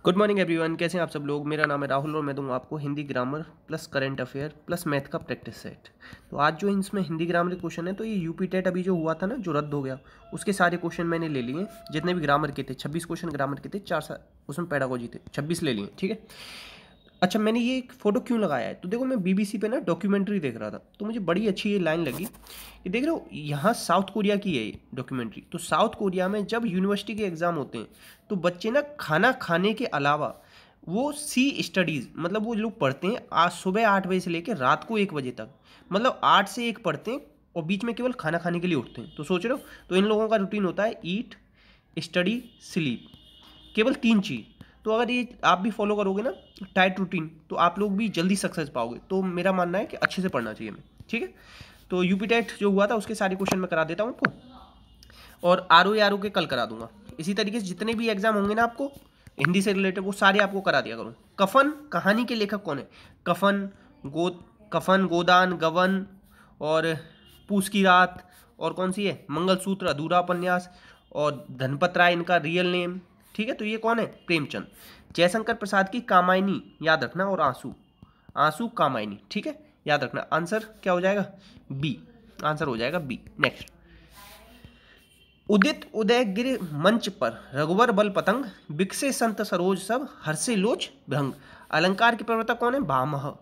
Good morning everyone, कैसे हैं आप सब लोग। मेरा नाम है राहुल और मैं दूंगा आपको Hindi grammar plus current affair plus math का प्रैक्टिस सेट। तो आज जो इसमें हिंदी ग्रामर के क्वेश्चन है, तो ये यूपी टेट अभी जो हुआ था ना, जो रद्द हो गया, उसके सारे क्वेश्चन मैंने ले लिए। जितने भी ग्रामर के थे 26 क्वेश्चन ग्रामर के थे, उसमें पैडागोजी थे, 26 ले लिए, ठीक है। अच्छा, मैंने ये एक फ़ोटो क्यों लगाया है, तो देखो मैं बीबीसी पे ना डॉक्यूमेंट्री देख रहा था, तो मुझे बड़ी अच्छी ये लाइन लगी। ये देख रहे हो, यहाँ साउथ कोरिया की है ये डॉक्यूमेंट्री। तो साउथ कोरिया में जब यूनिवर्सिटी के एग्ज़ाम होते हैं, तो बच्चे ना खाना खाने के अलावा वो सी स्टडीज़, मतलब वो लोग पढ़ते हैं आज सुबह 8 बजे से लेकर रात को 1 बजे तक, मतलब 8 से 1 पढ़ते हैं और बीच में केवल खाना खाने के लिए उठते हैं। तो सोच रहे हो, तो इन लोगों का रूटीन होता है ईट, स्टडी, स्लीप, केवल 3 चीज़। तो अगर ये आप भी फॉलो करोगे ना टाइट रूटीन, तो आप लोग भी जल्दी सक्सेस पाओगे। तो मेरा मानना है कि अच्छे से पढ़ना चाहिए हमें, ठीक है। तो यूपी टेट जो हुआ था उसके सारे क्वेश्चन मैं करा देता हूँ आपको, और आर ओ के कल करा दूंगा। इसी तरीके से जितने भी एग्जाम होंगे ना आपको हिंदी से रिलेटेड, वो सारे आपको करा दिया करूँ। कफन कहानी के लेखक कौन है? कफन, कफन, गोदान, गवन, और पूस की रात, और कौन सी है, मंगलसूत्र, अधूरा उपन्यास, और धनपत राय इनका रियल नेम, ठीक है। तो ये कौन है? प्रेमचंद। जयशंकर प्रसाद की कामायनी याद रखना, और आंसू, आंसू कामायनी, ठीक है, याद रखना। आंसर क्या हो जाएगा? बी, आंसर हो जाएगा बी। नेक्स्ट, उदित उदय गिर मंच पर रघुवर बल पतंग, बिकसे संत सरोज सब हर्षे लोच भृंग। अलंकार के प्रवर्तक कौन है? भामह,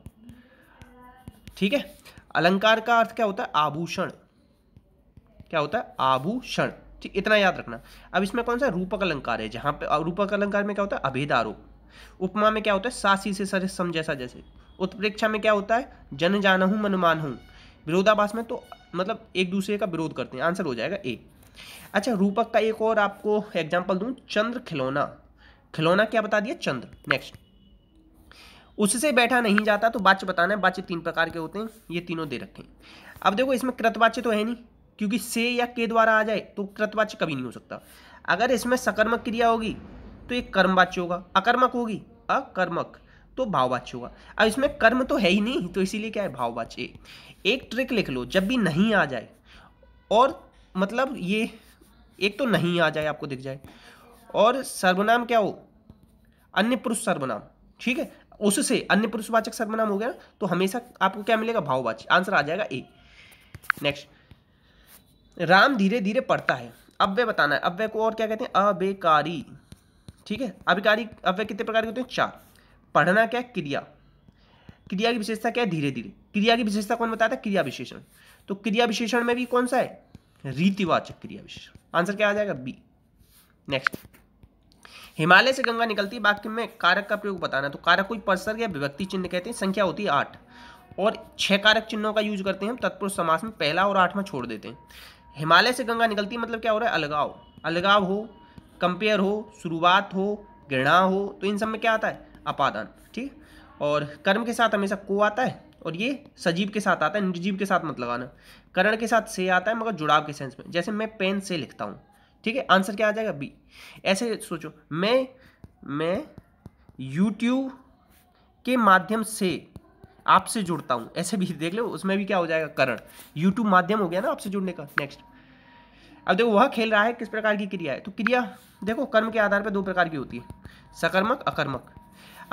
ठीक है। अलंकार का अर्थ क्या होता है? आभूषण, क्या होता है? आभूषण, ठीक, इतना याद रखना। अब इसमें कौन सा रूपक अलंकार है, जहां पे रूपक अलंकार में क्या होता है? अभेद आरोप। उपमा में क्या होता है? सासी से सर सम जैसा जैसे। उत्प्रेक्षा में क्या होता है? जन जानहूं मन मानहूं। विरोधाभास में तो मतलब एक दूसरे का विरोध करते हैं। आंसर हो जाएगा ए। अच्छा, रूपक का एक और आपको एग्जांपल दूं, चंद्र खिलौना। खिलौना क्या बता दिया? चंद्र। नेक्स्ट, उससे बैठा नहीं जाता, तो वाच्य बताना है। वाच्य 3 प्रकार के होते हैं, ये तीनों दे रखे हैं। अब देखो इसमें कृतवाच्य तो है नहीं, क्योंकि से या के द्वारा आ जाए तो कृतवाच्य कभी नहीं हो सकता। अगर इसमें सकर्मक क्रिया होगी तो ये कर्मवाच्य होगा, अकर्मक होगी अकर्मक, तो भाववाच्य होगा। अब इसमें कर्म तो है ही नहीं, तो इसीलिए क्या है? भाववाच्य। एक ट्रिक लिख लो, जब भी नहीं आ जाए, और मतलब ये एक तो नहीं आ जाए, आपको दिख जाए, और सर्वनाम क्या हो? अन्य पुरुष सर्वनाम, ठीक है। उससे अन्य पुरुषवाचक सर्वनाम हो गया, तो हमेशा आपको क्या मिलेगा? भाववाच्य। आंसर आ जाएगा ए। नेक्स्ट, राम धीरे धीरे पढ़ता है। अव्यय बताना है। अव्यय को और क्या कहते हैं? अबेकारी, ठीक है। अभिकारी अव्यय कितने प्रकार के होते हैं? 4। पढ़ना क्या है? क्रिया। क्रिया की विशेषता क्या है? धीरे धीरे। क्रिया की विशेषता कौन बताता है? क्रिया विशेषण। तो क्रिया विशेषण में भी कौन सा है? रीतिवाचक क्रिया विशेषण। आंसर क्या आ जाएगा? बी। नेक्स्ट, हिमालय से गंगा निकलती है, वाक्य में कारक का प्रयोग बताना है। तो कारक कोई परसर्ग या विभक्ति चिन्ह कहते हैं। संख्या होती है 8, और 6 कारक चिन्हों का यूज करते हैं हम तत्पुरुष समास में, पहला और 8वां छोड़ देते हैं। हिमालय से गंगा निकलती है मतलब क्या हो रहा है? अलगाव। अलगाव हो, कंपेयर हो, शुरुआत हो, घृणा हो, तो इन सब में क्या आता है? अपादान, ठीक। और कर्म के साथ हमेशा को आता है, और ये सजीव के साथ आता है, निर्जीव के साथ मत लगाना। करण के साथ से आता है, मगर जुड़ाव के सेंस में, जैसे मैं पेन से लिखता हूँ, ठीक है। आंसर क्या आ जाएगा? बी। ऐसे सोचो, मैं यूट्यूब के माध्यम से आपसे जुड़ता हूँ, ऐसे भी देख लो, उसमें भी क्या हो जाएगा? करण। यूट्यूब माध्यम हो गया ना आपसे जुड़ने का। नेक्स्ट, अब देखो वह खेल रहा है किस प्रकार की क्रिया है? तो क्रिया देखो कर्म के आधार पर 2 प्रकार की होती है, सकर्मक, अकर्मक।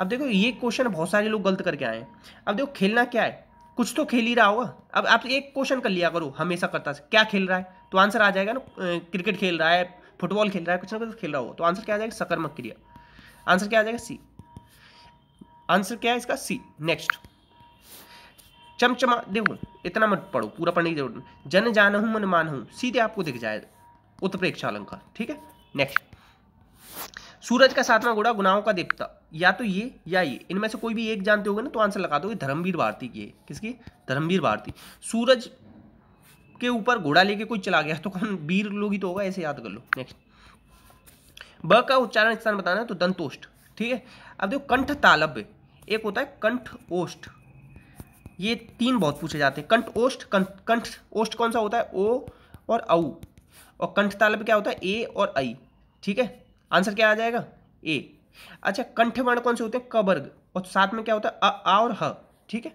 अब देखो ये क्वेश्चन बहुत सारे लोग गलत करके आए हैं। अब देखो खेलना क्या है? कुछ तो खेल ही रहा होगा। अब आप एक क्वेश्चन कर लिया करो हमेशा करता से, क्या खेल रहा है, तो आंसर आ जाएगा ना, क्रिकेट खेल रहा है, फुटबॉल खेल रहा है, कुछ ना कुछ खेल रहा हो, तो आंसर क्या आ जाएगा? सकर्मक क्रिया। आंसर क्या आ जाएगा? सी। आंसर क्या है इसका? सी। नेक्स्ट, चमचमा, देखो इतना मत पढ़ो, पूरा पढ़ने की जरूरत नहीं। जन जानहूं मन मानहूं, सीधे आपको दिख जाएगा उत्प्रेक्षा अलंकार, ठीक है। नेक्स्ट, सूरज का 7वां घोड़ा, गुनाहों का देवता, या तो ये या ये, इनमें से कोई भी एक जानते होगे ना, तो आंसर लगा दोगे। धर्मवीर भारती की है। किसकी? धर्मवीर भारती। सूरज के ऊपर घोड़ा लेके कोई चला गया तो कौन? वीर लोग ही तो होगा, ऐसे याद कर लो। नेक्स्ट, ब का उच्चारण स्थान बताना है, तो दंतोष्ठ, ठीक है। अब देखो कंठ तालव्य, एक होता है कंठ ओष्ठ, ये 3 बहुत पूछे जाते हैं। कंठ ओष्ठ, कंठ ओष्ठ कौन सा होता है? ओ और औ, और कंठ तालव्य क्या होता है? ए और आई, ठीक है। आंसर क्या आ जाएगा? ए। अच्छा, कंठ वर्ण कौन से होते हैं? क वर्ग, और साथ में क्या होता है? अ, आ और ह, ठीक है।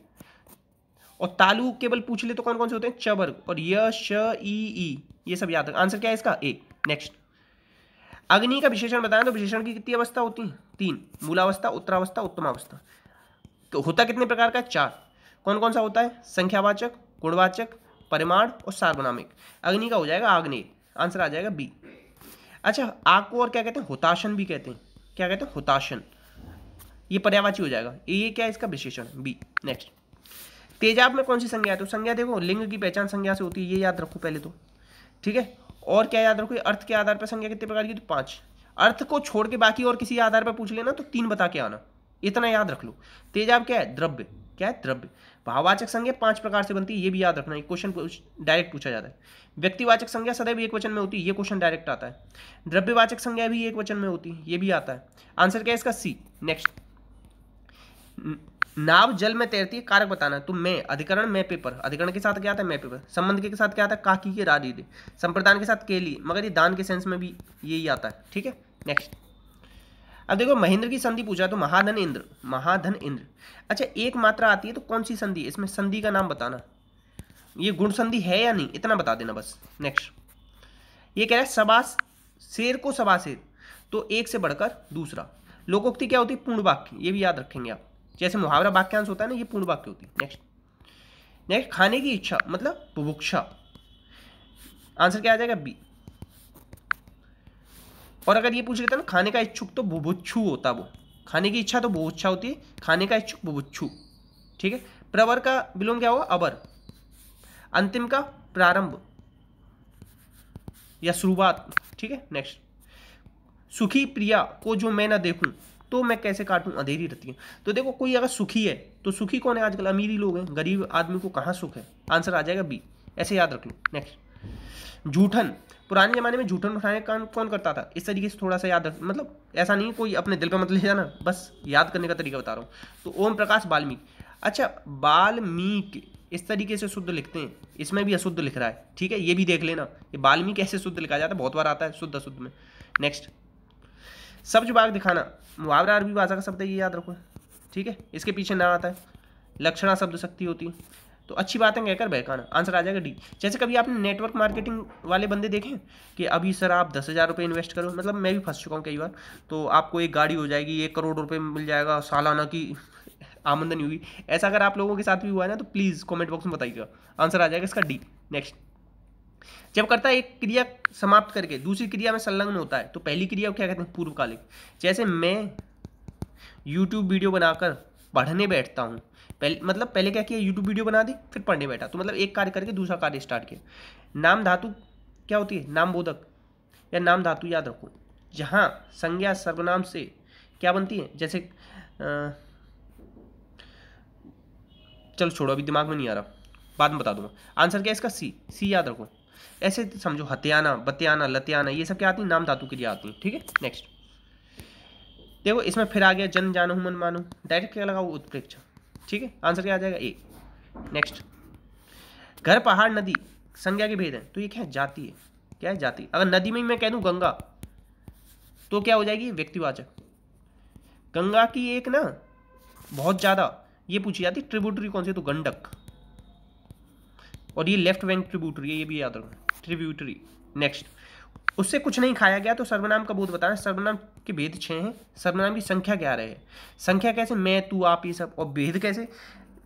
और तालु केवल पूछ ले तो कौन कौन से होते हैं? च वर्ग, और य, श, ई, ये सब याद रख। आंसर क्या है इसका? ए। नेक्स्ट, अग्नि का विशेषण बताएं तो विशेषण की कितनी अवस्था होती है? 3, मूलावस्था, उत्तरावस्था, उत्तमावस्था। तो होता कितने प्रकार का? 4। कौन कौन सा होता है? संख्यावाचक, गुणवाचक, परिमाण और सार्वनामिक। अग्नि का हो जाएगा आग्नेय, आंसर आ जाएगा बी। अच्छा, आग को और क्या कहते हैं? हुताशन भी कहते हैं। क्या कहते हैं? हुताशन। ये पर्यायवाची हो जाएगा। ये क्या है इसका विशेषण? बी। नेक्स्ट, तेजाब में कौन सी संज्ञा है? तो संज्ञा देखो लिंग की पहचान संज्ञा से होती है, ये याद रखो पहले तो, ठीक है। और क्या याद रखो? अर्थ के आधार पर संज्ञा कितने प्रकार की? तो 5। अर्थ को छोड़ के बाकी और किसी आधार पर पूछ लेना तो 3 बता के आना, इतना याद रख लो। तेजाब क्या है? द्रव्य। क्या है? द्रव्य। भाववाचक संज्ञा 5 प्रकार से बनती है, ये भी याद रखना, ये क्वेश्चन डायरेक्ट पूछा जाता है। व्यक्तिवाचक संज्ञा सदैव एक वचन में होती है, ये क्वेश्चन डायरेक्ट आता है। द्रव्यवाचक संज्ञा भी एक वचन में होती है, ये भी आता है। आंसर क्या है इसका? सी। नेक्स्ट, नाव जल में तैरती है, कारक बताना। तो मैं, अधिकरण मैं पेपर, अधिकरण के साथ क्या आता है? मैं पेपर। संबंध के साथ क्या आता है? काकी के राधी दे। संप्रदान के साथ केली, मगर ये दान के सेंस में भी यही आता है, ठीक है। नेक्स्ट, अब देखो महेंद्र की संधि पूछा तो महाधन इंद्र, महाधन इंद्र। अच्छा, एक मात्रा आती है तो कौन सी संधि? इसमें संधि का नाम बताना। ये गुण संधि है या नहीं, इतना बता देना बस। नेक्स्ट, ये कह रहा है सबा शेर को सबा शेर, तो एक से बढ़कर दूसरा। लोकोक्ति क्या होती है? पूर्ण वाक्य, ये भी याद रखेंगे आप। जैसे मुहावरा वाक्यांश होता है ना, ये पूर्ण वाक्य होती है। नेक्स्ट, नेक्स्ट, खाने की इच्छा मतलब बुभुक्षा। आंसर क्या आ जाएगा? बी। और अगर ये पूछ लेता ना खाने का इच्छुक, तो बुभुक्षु होता वो। खाने की इच्छा तो बुभुक्षा होती है, खाने का इच्छुक बुभुक्षु, ठीक है। प्रवर का विलोम क्या होगा? अबर। अंतिम का प्रारंभ या शुरुआत, ठीक है। नेक्स्ट, सुखी प्रिया को जो मैं ना देखूं तो मैं कैसे काटूं, अंधेरी रहती है। तो देखो कोई अगर सुखी है तो सुखी कौन है? आजकल अमीरी लोग हैं, गरीब आदमी को कहाँ सुख है? आंसर आ जाएगा बी, ऐसे याद रख लो। नेक्स्ट, जूठन। पुराने जमाने में जूठन उठाने का काम कौन करता था? इस तरीके से थोड़ा सा याद रख, मतलब ऐसा नहीं कोई अपने दिल पे मत ले जाना, बस याद करने का तरीका बता रहा हूँ। तो ओम प्रकाश वाल्मीकि। अच्छा, वाल्मीकि इस तरीके से शुद्ध लिखते हैं, इसमें भी अशुद्ध लिख रहा है, ठीक है, ये भी देख लेना। ये वाल्मीकि कैसे शुद्ध लिखा जाता है, बहुत बार आता है शुद्ध अशुद्ध में। नेक्स्ट, सब्ज बाग दिखाना, मुहावरा अरबी भाषा का शब्द है, ये याद रखो, ठीक है। इसके पीछे ना आता है। लक्षणा शब्द शक्ति होती है, तो अच्छी बातें कहकर बहकाना। आंसर आ जाएगा डी। जैसे कभी आपने नेटवर्क मार्केटिंग वाले बंदे देखे कि अभी सर आप 10,000 रुपये इन्वेस्ट करो, मतलब मैं भी फंस चुका हूँ कई बार, तो आपको एक गाड़ी हो जाएगी, 1 करोड़ रुपये मिल जाएगा, सालाना की आमदनी होगी। ऐसा अगर आप लोगों के साथ भी हुआ है ना, तो प्लीज़ कमेंट बॉक्स में बताइएगा। आंसर आ जाएगा इसका डी। नेक्स्ट, जब कर्ता एक क्रिया समाप्त करके दूसरी क्रिया में संलग्न होता है तो पहली क्रिया को क्या कहते हैं? पूर्वकालिक। जैसे मैं यूट्यूब वीडियो बनाकर पढ़ने बैठता हूँ, पहले क्या किया? यूट्यूब वीडियो बना दी, फिर पढ़ने बैठा, तो मतलब एक कार्य करके दूसरा कार्य स्टार्ट किया। नाम धातु क्या होती है? नाम बोधक या नाम धातु, याद रखो। जहाँ संज्ञा सर्वनाम से क्या बनती है? जैसे चलो छोड़ो, अभी दिमाग में नहीं आ रहा, बाद में बता दूंगा। आंसर क्या है इसका? सी। सी याद रखो। ऐसे समझो, हत्याना, बत्याना, लत्याना, ये सब क्या आती है? नाम धातु के लिए आती है, ठीक है। नेक्स्ट देखो, इसमें फिर आ गया जन जानो मन मानो, डायरेक्ट क्या लगाओ? उत्प्रेक्षा, ठीक है। आंसर क्या आ जाएगा? ए। नेक्स्ट, घर पहाड़ नदी संज्ञा के भेद है, तो ये क्या है? जाति है। क्या है? जाति। अगर नदी में मैं कह दूं गंगा, तो क्या हो जाएगी? व्यक्तिवाचक। गंगा की एक ना बहुत ज़्यादा ये पूछी जाती, ट्रिब्यूटरी कौन सी? तो गंडक, और ये लेफ्ट बैंक ट्रिब्यूटरी है, ये भी याद रखना, ट्रिब्यूटरी। नेक्स्ट, उससे कुछ नहीं खाया गया, तो सर्वनाम का बोध बताना। सर्वनाम के भेद 6 हैं, सर्वनाम की संख्या 11 है। संख्या कैसे? मैं, तू, आप, ये सब। और भेद कैसे?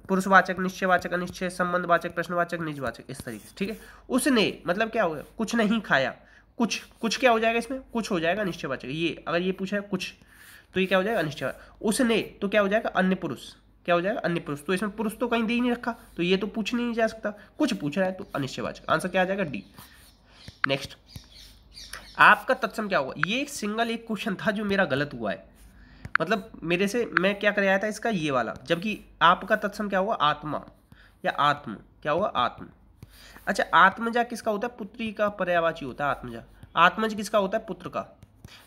पुरुषवाचक, निश्चयवाचक, अनिश्चय, संबंधवाचक, प्रश्नवाचक, निजवाचक, इस तरीके से, ठीक है। उसने मतलब क्या होगा? कुछ नहीं खाया। कुछ क्या हो जाएगा इसमें? कुछ हो जाएगा निश्चयवाचक। ये अगर ये पूछा है कुछ, तो ये क्या हो जाएगा? अनिश्चयवाचक। उसने तो क्या हो जाएगा? अन्य पुरुष। क्या हो जाएगा? अन्य पुरुष। तो इसमें पुरुष तो कहीं दे ही नहीं रखा, तो ये तो पूछ नहीं जा सकता। कुछ पूछ रहा है तो अनिश्चयवाचक। आंसर क्या आ जाएगा? डी। नेक्स्ट, आपका तत्सम क्या होगा? ये एक सिंगल एक क्वेश्चन था जो मेरा गलत हुआ है, मतलब मेरे से मैं क्या कर आया था इसका ये वाला, जबकि आपका तत्सम क्या होगा? आत्मा या आत्म। क्या होगा? आत्म। अच्छा, आत्मजा किसका होता है? पुत्री का पर्यायवाची होता है आत्मजा। आत्मज किसका होता है? पुत्र का।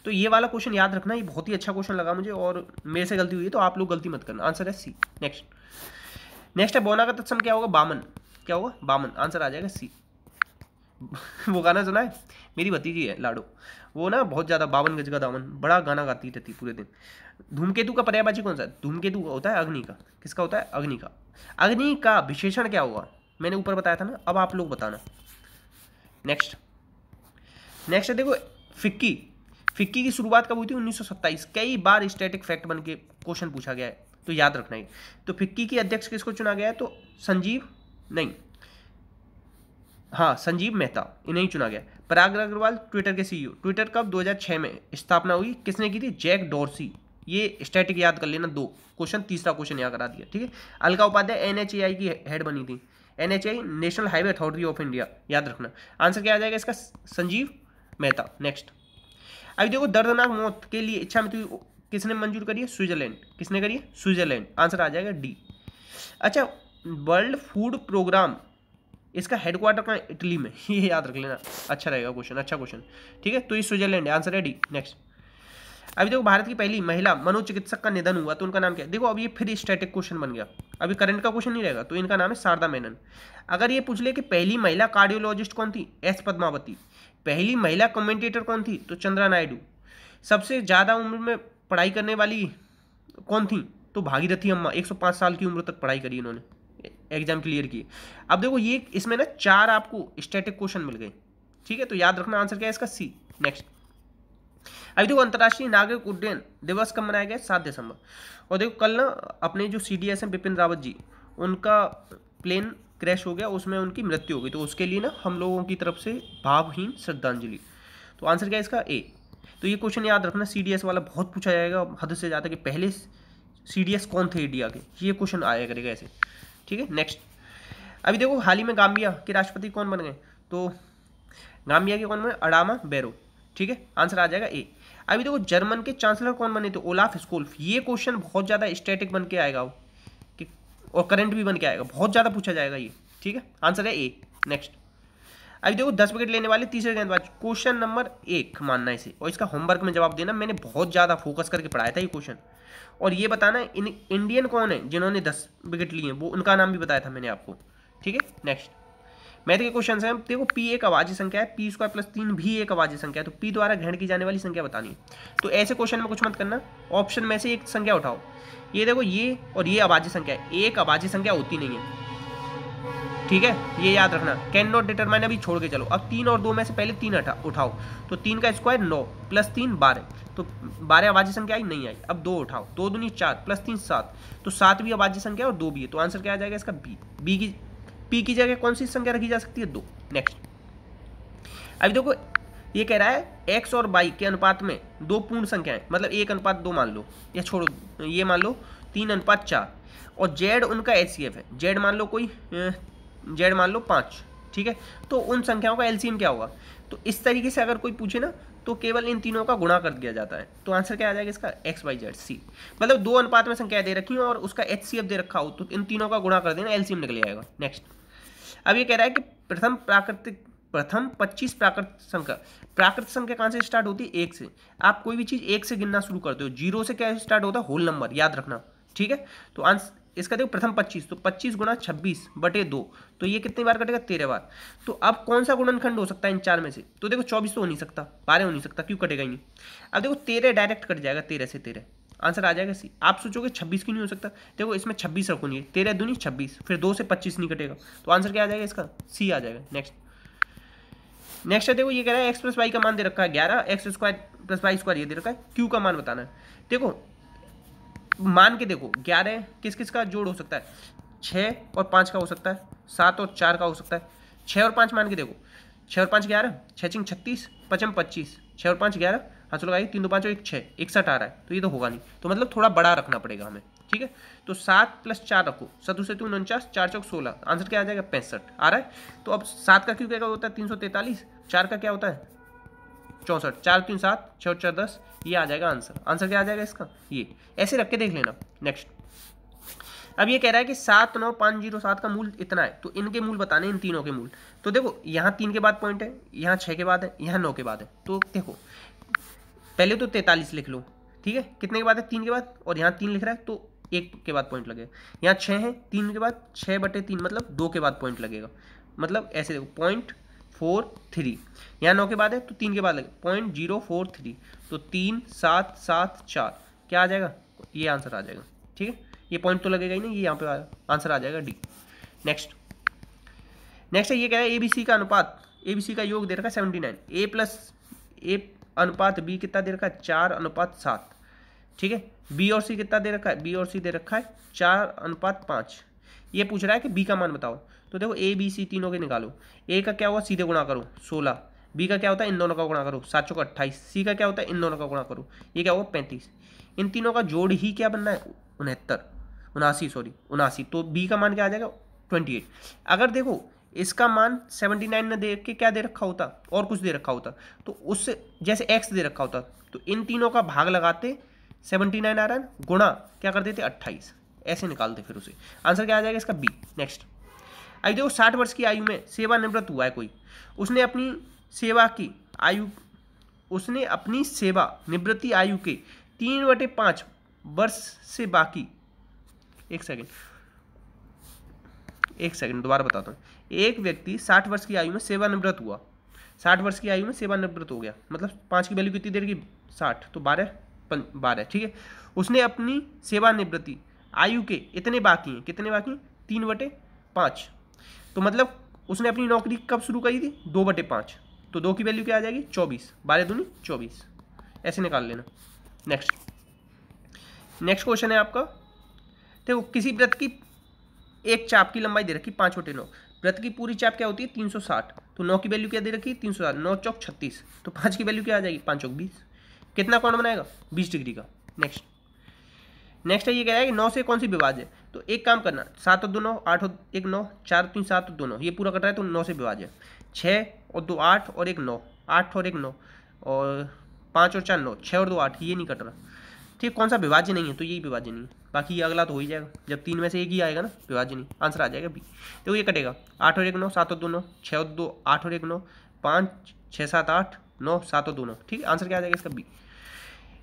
तो ये वाला क्वेश्चन याद रखना, ये बहुत ही अच्छा क्वेश्चन लगा मुझे, और मेरे से गलती हुई है तो आप लोग गलती मत करना। आंसर है सी। नेक्स्ट है बौना का तत्सम क्या होगा? बामन। क्या होगा? बामन। आंसर आ जाएगा सी। वो गाना सुना है? मेरी भतीजी है लाडो, वो ना बहुत ज़्यादा 52 गज का दामन, बड़ा गाना गाती रहती पूरे दिन। धूमकेतु का पर्यायवाची कौन सा है? धूमकेतु होता है अग्नि का। किसका होता है? अग्नि का। अग्नि का विशेषण क्या होगा? मैंने ऊपर बताया था ना, अब आप लोग बताना। नेक्स्ट देखो, फिक्की। फिक्की की शुरुआत कब हुई थी? 1927। कई बार स्टैटिक फैक्ट बन के क्वेश्चन पूछा गया है, तो याद रखना है। तो फिक्की की अध्यक्ष किसको चुना गया है? तो संजीव मेहता, इन्हें ही चुना गया। पराग अग्रवाल ट्विटर के सीईओ। ट्विटर कब? 2006 में स्थापना हुई। किसने की थी? Jack Dorsey. ये स्टैटिक याद कर लेना, 2 क्वेश्चन, तीसरा क्वेश्चन याद करा दिया, ठीक है। अलका उपाध्याय NHAI की हेड बनी थी। NHAI national highway authority of India, याद रखना। आंसर क्या आ जाएगा इसका? संजीव मेहता। नेक्स्ट, अभी देखो दर्दनाक मौत के लिए इच्छा मृत्यु किसने मंजूर करी है? स्विट्जरलैंड। किसने करी है? स्विट्जरलैंड। आंसर आ जाएगा डी। अच्छा, वर्ल्ड फूड प्रोग्राम, इसका हेडक्वार्टर कहाँ है? इटली में। ये याद रख लेना, अच्छा रहेगा क्वेश्चन, अच्छा क्वेश्चन, ठीक है। तो ये स्विट्जरलैंड है, आंसर है डी। नेक्स्ट, अभी देखो भारत की पहली महिला मनोचिकित्सक का निधन हुआ, तो उनका नाम क्या है? देखो अब ये फिर स्टैटिक क्वेश्चन बन गया, अभी करंट का क्वेश्चन नहीं रहेगा। तो इनका नाम है शारदा मेनन। अगर ये पूछ ले कि पहली महिला कार्डियोलॉजिस्ट कौन थी? एस पद्मावती। पहली महिला कमेंटेटर कौन थी? तो चंद्रा नायडू। सबसे ज़्यादा उम्र में पढ़ाई करने वाली कौन थी? तो भागीरथी अम्मा, 105 साल की उम्र तक पढ़ाई करी इन्होंने, एग्जाम क्लियर किए। अब देखो ये इसमें ना 4 आपको स्टैटिक क्वेश्चन मिल गए, ठीक है। तो याद रखना आंसर क्या है इसका? सी। नेक्स्ट, अभी देखो अंतर्राष्ट्रीय नागरिक उड्डयन दिवस कब मनाया गया? 7 दिसंबर। और देखो कल ना अपने जो CDS हैं बिपिन रावत जी, उनका प्लेन क्रैश हो गया, उसमें उनकी मृत्यु हो गई। तो उसके लिए ना हम लोगों की तरफ से भावहीन श्रद्धांजलि। तो आंसर क्या है इसका? ए। तो ये क्वेश्चन याद रखना, CDS वाला बहुत पूछा जाएगा हद से ज़्यादा, कि पहले CDS कौन थे इंडिया के, ये क्वेश्चन आया करेगा ऐसे, ठीक है। नेक्स्ट, अभी देखो हाल ही में गाम्बिया के राष्ट्रपति कौन बन गए? तो गाम्बिया के कौन बने? अडामा बैरो, ठीक है। आंसर आ जाएगा ए। अभी देखो जर्मन के चांसलर कौन बने थे? ओलाफ स्कोल्फ। ये क्वेश्चन बहुत ज़्यादा स्टैटिक बन के आएगा कि, और करंट भी बन के आएगा, बहुत ज़्यादा पूछा जाएगा ये, ठीक है। आंसर है ए। नेक्स्ट, अभी देखो 10 विकेट लेने वाले तीसरे गेंदबाज, क्वेश्चन नंबर 1 मानना इसे, और इसका होमवर्क में जवाब देना। मैंने बहुत ज़्यादा फोकस करके पढ़ाया था ये क्वेश्चन, और ये बताना इंडियन कौन है जिन्होंने 10 विकेट लिए, वो उनका नाम भी बताया था मैंने आपको, ठीक है। नेक्स्ट, मैथ के क्वेश्चन है। देखो P एक अभाज्य संख्या है, P² + 3 भी एक अभाज्य संख्या है, तो P द्वारा ग्रहण की जाने वाली संख्या बतानी है। तो ऐसे क्वेश्चन में कुछ मत करना, ऑप्शन में से एक संख्या उठाओ। ये देखो ये और ये अभाज्य संख्या है, एक अभाज्य संख्या होती नहीं है, ठीक है, ये याद रखना। कैन नॉट डिटरमाइन अभी छोड़ के चलो। अब 3 और 2 में से पहले 3 उठाओ, तो 3 का स्क्वायर 9 + 3 12, तो 12 अभाज्य संख्या आई नहीं आई। अब 2 उठाओ, 2 दूनी 4 + 3 7, तो 7 भी अभाज्य संख्या और 2 भी है। तो आंसर क्या आ जाएगा इसका? बी। P की जगह कौन सी संख्या रखी जा सकती है? 2। नेक्स्ट, अभी देखो ये कह रहा है x और y के अनुपात में 2 पूर्ण संख्याएं, मतलब 1:2 मान लो, या छोड़ो ये मान लो 3:4, और z उनका HCF है। z मान लो कोई z मान लो 5, ठीक है। तो उन संख्याओं का LCM क्या होगा? तो इस तरीके से अगर कोई पूछे ना, तो केवल इन तीनों का गुणा कर दिया जाता है। तो आंसर क्या आ जाएगा इसका? x, y, z, c। मतलब 2 अनुपात में संख्या दे रखी हो और उसका HCF दे रखा हो, तो इन तीनों का गुणा कर देना, LCM निकल आएगा। नेक्स्ट, अब ये कह रहा है कि प्रथम 25 प्राकृतिक संख्या कहाँ से स्टार्ट होती है? 1 से। आप कोई भी चीज़ 1 से गिनना शुरू करते हो, 0 से क्या स्टार्ट होता है? होल नंबर, याद रखना, ठीक है। तो आंसर इसका देखो प्रथम 25, तो 25 × 26/2, तो ये कितनी बार कटेगा? 13 बार। तो अब कौन सा गुणनखंड हो सकता है इन 4 में से? तो देखो 24 तो हो नहीं सकता, 12 हो नहीं सकता, क्यों कटेगा ही नहीं। अब देखो 13 डायरेक्ट कट जाएगा, 13 से 13, आंसर आ जाएगा सी। आप सोचोगे 26 क्यों नहीं हो सकता? देखो इसमें 26 रखो नहीं, 13 दूनी 26, फिर 2 से 25 नहीं कटेगा, तो आंसर क्या आ जाएगा इसका? सी आ जाएगा। नेक्स्ट है, देखो ये कह रहा है x + y का मान दे रखा है 11, x² + y² ये दे रखा है, q का मान बताना है। देखो मान के देखो 11 किस किस का जोड़ हो सकता है? 6 और 5 का हो सकता है, 7 और 4 का हो सकता है। 6 और 5 मान के देखो, 6 और 5 11, 6 × 36, 5 × 25, 6 और 5 11, हाँ चलो 3 2 5 और 1 6, 61 आ रहा है, तो ये तो होगा नहीं, तो मतलब थोड़ा बड़ा रखना पड़ेगा हमें, ठीक है। तो 7 + 4 रखो, 7 से 3 49, 4 चौक 16, आंसर क्या आ जाएगा? 65 आ रहा है। तो अब 7 का क्यों क्या होता है? 343, 4 का क्या होता है? 64, 4 3 7, 6 4 10, ये आ जाएगा आंसर। आंसर क्या आ जाएगा इसका? ये ऐसे रख के देख लेना। नेक्स्ट, अब ये कह रहा है कि 79507 का मूल इतना है, तो इनके मूल बताने, इन तीनों के मूल। तो देखो यहाँ 3 के बाद पॉइंट है, यहाँ 6 के बाद है, यहाँ 9 के बाद है। तो देखो पहले तो 43 लिख लो, ठीक है, कितने के बाद है? 3 के बाद, और यहाँ 3 लिख रहा है तो 1 के बाद पॉइंट लगेगा। यहाँ 6 है, 3 के बाद 6/3 मतलब 2 के बाद पॉइंट लगेगा, मतलब ऐसे देखो 0.43। यहाँ 9 के बाद है तो 3 के बाद लगेगा 0.043, तो 3 7 7 4 क्या आ जाएगा? ये आंसर आ जाएगा, ठीक है। ये पॉइंट तो लगेगा ही नहीं, ये यहाँ पे आंसर आ जाएगा डी। नेक्स्ट है, ये कह रहा है ABC का अनुपात, ABC का योग दे रखा है 79, A अनुपात बी कितना दे रखा है 4:7। ठीक है, बी और सी कितना दे रखा है, बी और सी दे रखा है 4:5। ये पूछ रहा है कि बी का मान बताओ। तो देखो ए बी सी तीनों के निकालो। ए का क्या हुआ, सीधे गुणा करो 16। बी का क्या होता है, इन दोनों का गुणा करो 7 चौका 28। सी का क्या होता है, इन दोनों का गुणा करो, ये क्या हुआ 35। इन तीनों का जोड़ ही क्या बनना है 79 तो बी का मान क्या आ जाएगा 28। अगर देखो इसका मान 79 ने दे के क्या दे रखा होता और कुछ दे रखा होता, तो उससे जैसे x दे रखा होता तो इन तीनों का भाग लगाते 79 आ रहा है, गुणा क्या कर देते 28, ऐसे निकालते फिर उसे। आंसर क्या आ जाएगा इसका बी। नेक्स्ट, अब देखो 60 वर्ष की आयु में सेवानिवृत्त हुआ है कोई, उसने अपनी सेवानिवृत्ति आयु के 3/5 वर्ष से बाकी, एक सेकंड दोबारा बताता हूँ। एक व्यक्ति 60 वर्ष की आयु में सेवानिवृत्त हुआ, 60 वर्ष की आयु में सेवानिवृत्त हो गया, मतलब 5 की वैल्यू कितनी देर की 60, तो 12, ठीक है। उसने अपनी सेवानिवृत्ति आयु के इतने बाकी हैं, कितने बाकी हैं 3/5, तो मतलब उसने अपनी नौकरी कब शुरू करी थी 2/5, तो 2 की वैल्यू क्या आ जाएगी 24, 12 दूनी 24, ऐसे निकाल लेना। नेक्स्ट क्वेश्चन है आपका, देखो किसी वृत्त की एक चाप की लंबाई दे रखी 5/9, वृत्त की पूरी चाप क्या होती है 360, तो 9 की वैल्यू क्या दे रखी है 360, 9 चौक 36, तो 5 की वैल्यू क्या आ जाएगी 5 चौक 20, कितना कोण बनाएगा 20 डिग्री का। नेक्स्ट है, ये कह रहा है कि 9 से कौन सी विभाज्य है, तो एक काम करना 7 और 2 9, 8 और 1 9, 4 3 7 और 2 9, ये पूरा कट रहा है तो 9 से विभाज्य, 6 और 2 8 और 1 9, 8 और 1 9, और 5 और 4 9, 6 और 2 8, ये नहीं कट रहा। ठीक, कौन सा विभाज्य नहीं है, तो यही विभाज्य नहीं है, बाकी ये अगला तो हो ही जाएगा, जब 3 में से एक ही आएगा ना विभाज्य नहीं, आंसर आ जाएगा बी। तो ये कटेगा 8 और 1 9, 7 और 2 9, 6 और 2 8 और 1 9, 5 6 7 8 9 7 और 2 9, ठीक है, आंसर क्या आ जाएगा इसका बी।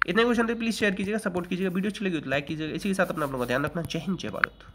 इतने क्वेश्चन थे, प्लीज़ शेयर कीजिएगा, सपोर्ट कीजिएगा, वीडियो अच्छी लगी तो लाइक कीजिएगा। इसी के साथ अपना ध्यान रखना। जय हिंद, जय भारत।